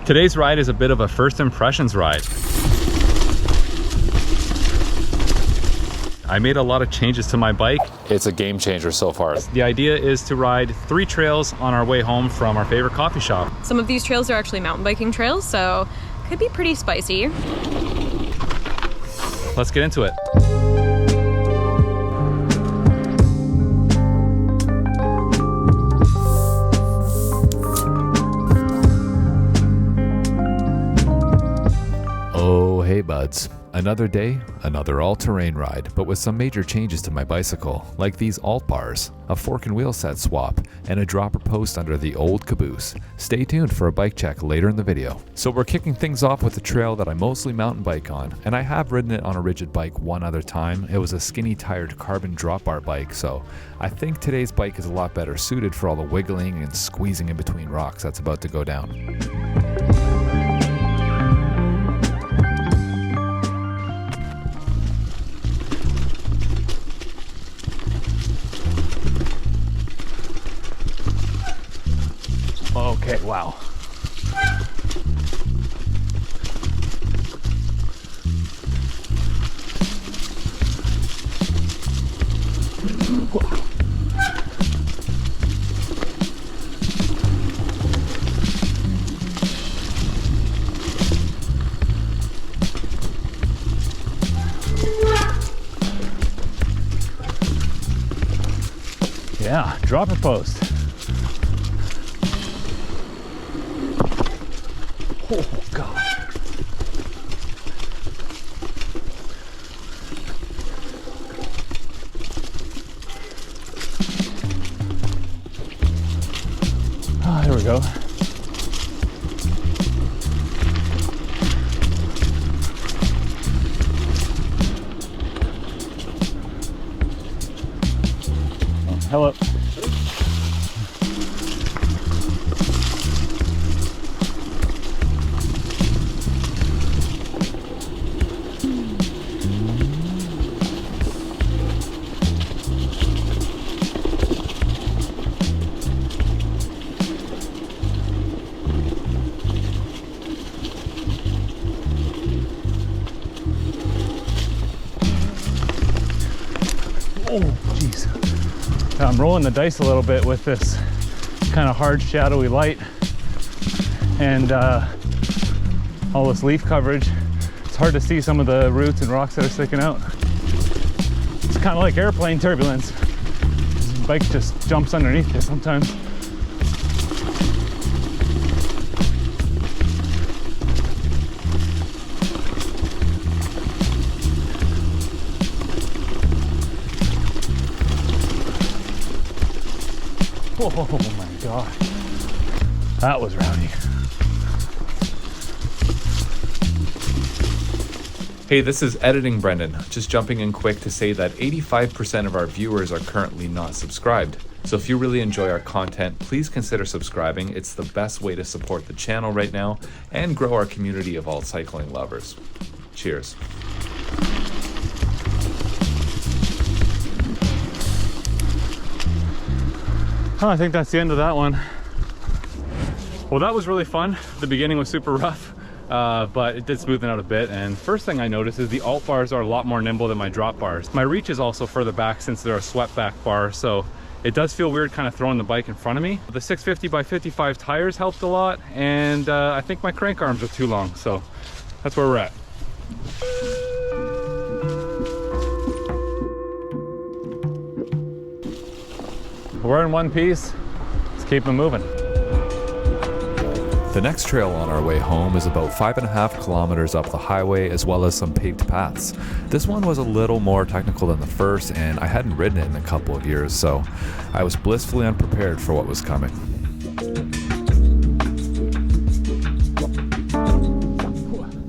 Today's ride is a bit of a first impressions ride. I made a lot of changes to my bike. It's a game changer so far. The idea is to ride 3 trails on our way home from our favorite coffee shop. Some of these trails are actually mountain biking trails, so could be pretty spicy. Let's get into it. Oh, hey buds. Another day, another all-terrain ride, but with some major changes to my bicycle, like these alt bars, a fork and wheel set swap, and a dropper post under the old caboose. Stay tuned for a bike check later in the video. So we're kicking things off with a trail that I mostly mountain bike on, and I have ridden it on a rigid bike one other time. It was a skinny tired carbon drop bar bike, so I think today's bike is a lot better suited for all the wiggling and squeezing in between rocks that's about to go down. Okay, wow. Yeah, dropper post. Oh, God. Ah, there we go. Oh, hello. Oh, jeez. I'm rolling the dice a little bit with this kind of hard, shadowy light and all this leaf coverage. It's hard to see some of the roots and rocks that are sticking out. It's kind of like airplane turbulence. This bike just jumps underneath you sometimes. Oh my God, that was rowdy. Hey, this is Editing Brendan, just jumping in quick to say that 85% of our viewers are currently not subscribed. So if you really enjoy our content, please consider subscribing. It's the best way to support the channel right now and grow our community of alt cycling lovers. Cheers. Oh, I think that's the end of that one. Well, that was really fun. The beginning was super rough, but it did smoothen out a bit. And first thing I noticed is the alt bars are a lot more nimble than my drop bars. My reach is also further back since they're a swept back bar, so it does feel weird kind of throwing the bike in front of me. The 650 by 55 tires helped a lot, and I think my crank arms are too long, so that's where we're at. We're in one piece. Let's keep them moving. The next trail on our way home is about 5.5 kilometers up the highway, as well as some paved paths. This one was a little more technical than the first, and I hadn't ridden it in a couple of years, so I was blissfully unprepared for what was coming.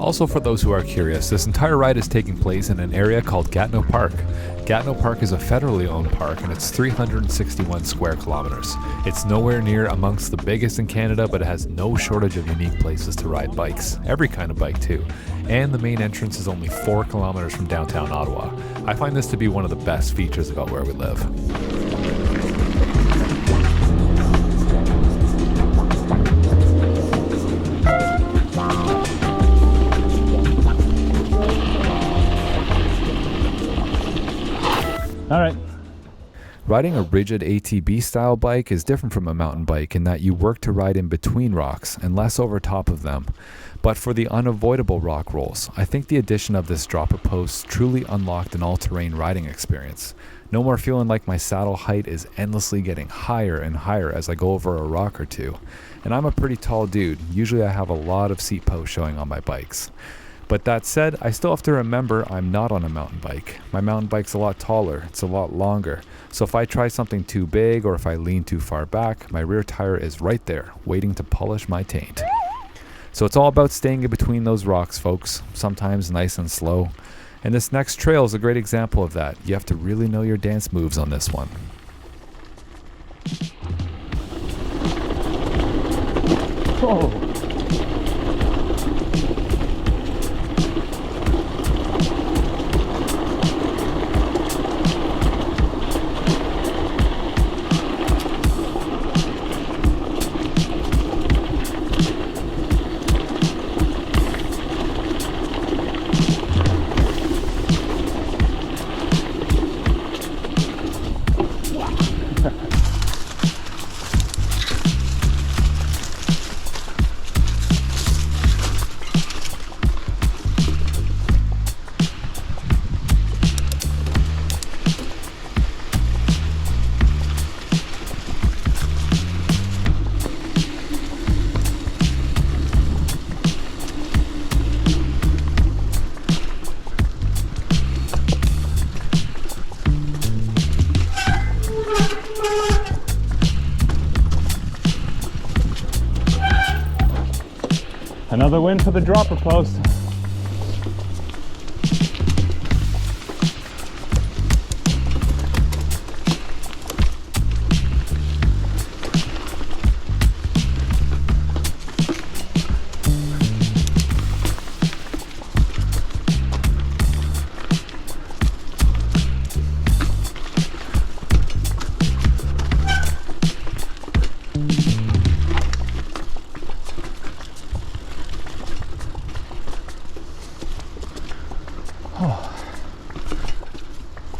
Also, for those who are curious, this entire ride is taking place in an area called Gatineau Park. Gatineau Park is a federally owned park, and it's 361 square kilometers. It's nowhere near amongst the biggest in Canada, but it has no shortage of unique places to ride bikes, every kind of bike too. And the main entrance is only 4 kilometers from downtown Ottawa. I find this to be one of the best features about where we live. All right. Riding a rigid ATB style bike is different from a mountain bike in that you work to ride in between rocks and less over top of them. But for the unavoidable rock rolls, I think the addition of this dropper post truly unlocked an all-terrain riding experience. No more feeling like my saddle height is endlessly getting higher and higher as I go over a rock or two. And I'm a pretty tall dude. Usually I have a lot of seat posts showing on my bikes. But that said, I still have to remember I'm not on a mountain bike. My mountain bike's a lot taller, it's a lot longer. So if I try something too big or if I lean too far back, my rear tire is right there, waiting to polish my taint. So it's all about staying in between those rocks, folks, sometimes nice and slow. And this next trail is a great example of that. You have to really know your dance moves on this one. Oh. Another win for the dropper post.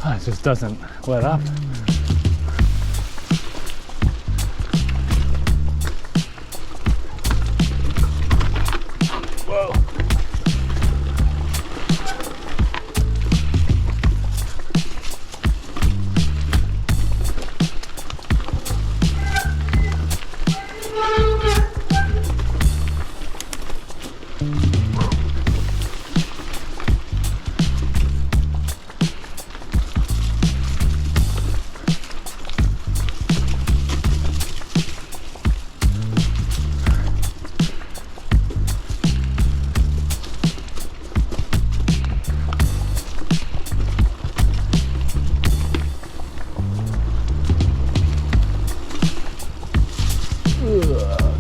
It just doesn't let up. Whoa.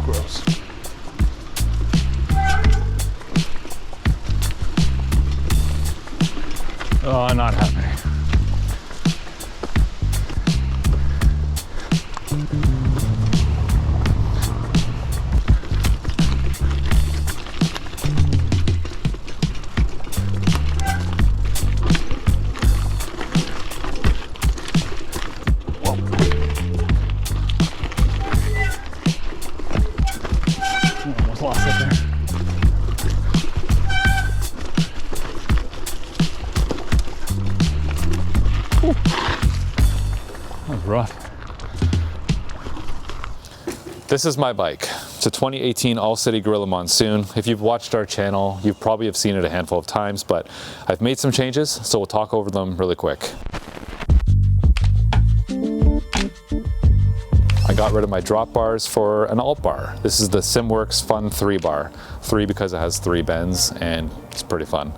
Gross. Oh, I'm not happy. Almost lost it there. Ooh. That was rough. This is my bike. It's a 2018 All-City Gorilla Monsoon. If you've watched our channel, you probably have seen it a handful of times, but I've made some changes, so we'll talk over them really quick. I got rid of my drop bars for an alt bar. This is the SimWorks Fun 3 bar. 3 because it has 3 bends and it's pretty fun.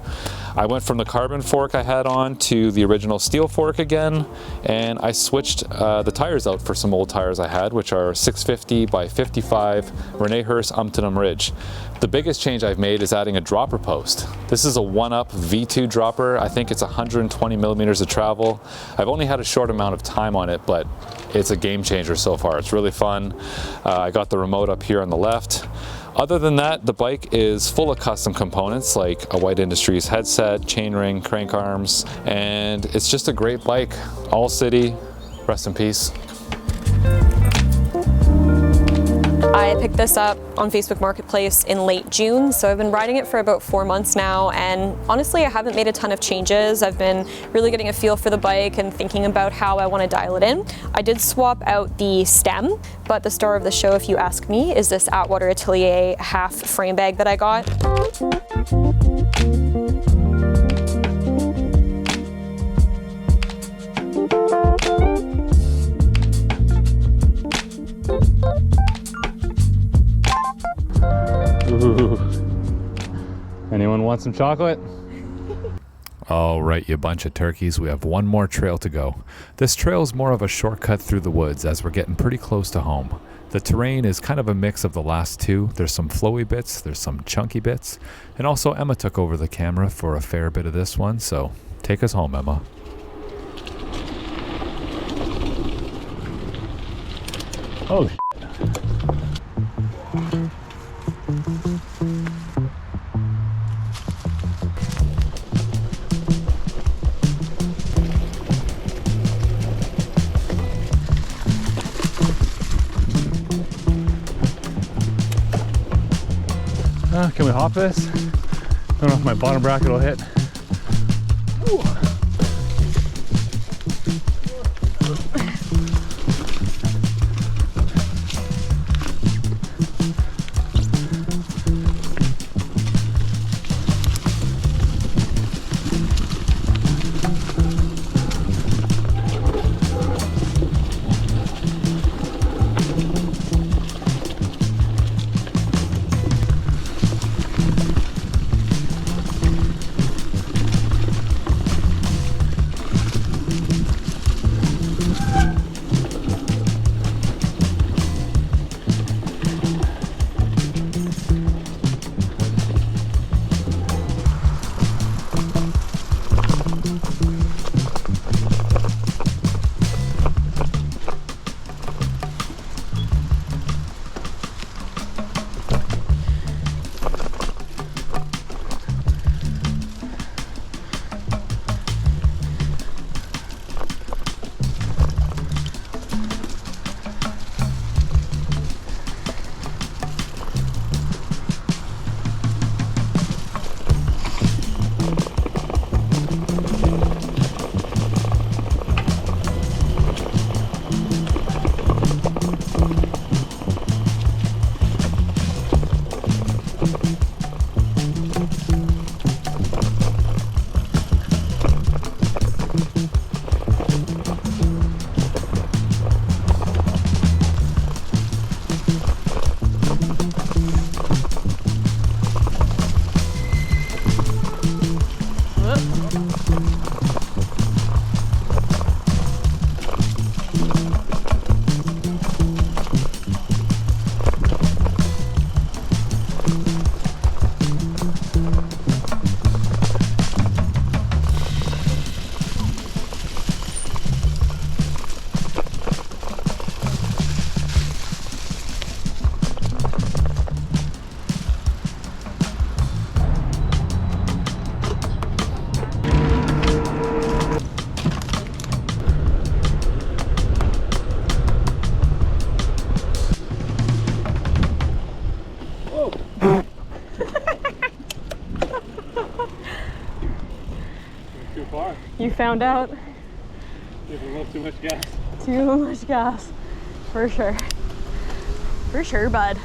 I went from the carbon fork I had on to the original steel fork again, and I switched the tires out for some old tires I had, which are 650 by 55 Rene Hurst Umpteenham Ridge. The biggest change I've made is adding a dropper post. This is a OneUp V2 dropper. I think it's 120 millimeters of travel. I've only had a short amount of time on it, but it's a game changer so far. It's really fun. I got the remote up here on the left. Other than that, the bike is full of custom components like a White Industries headset, chainring, crank arms, and it's just a great bike. All-City, rest in peace. I picked this up on Facebook Marketplace in late June, so I've been riding it for about 4 months now, and honestly I haven't made a ton of changes. I've been really getting a feel for the bike and thinking about how I want to dial it in. I did swap out the stem, but the star of the show, if you ask me, is this Atwater Atelier half frame bag that I got. Ooh. Anyone want some chocolate? All right, you bunch of turkeys, we have one more trail to go. This trail is more of a shortcut through the woods as we're getting pretty close to home. The terrain is kind of a mix of the last two. There's some flowy bits, there's some chunky bits, and also Emma took over the camera for a fair bit of this one, so take us home, Emma. Oh, can we hop this? I don't know if my bottom bracket will hit. Ooh. You found out? Give a little too much gas. Too much gas. For sure. For sure, bud.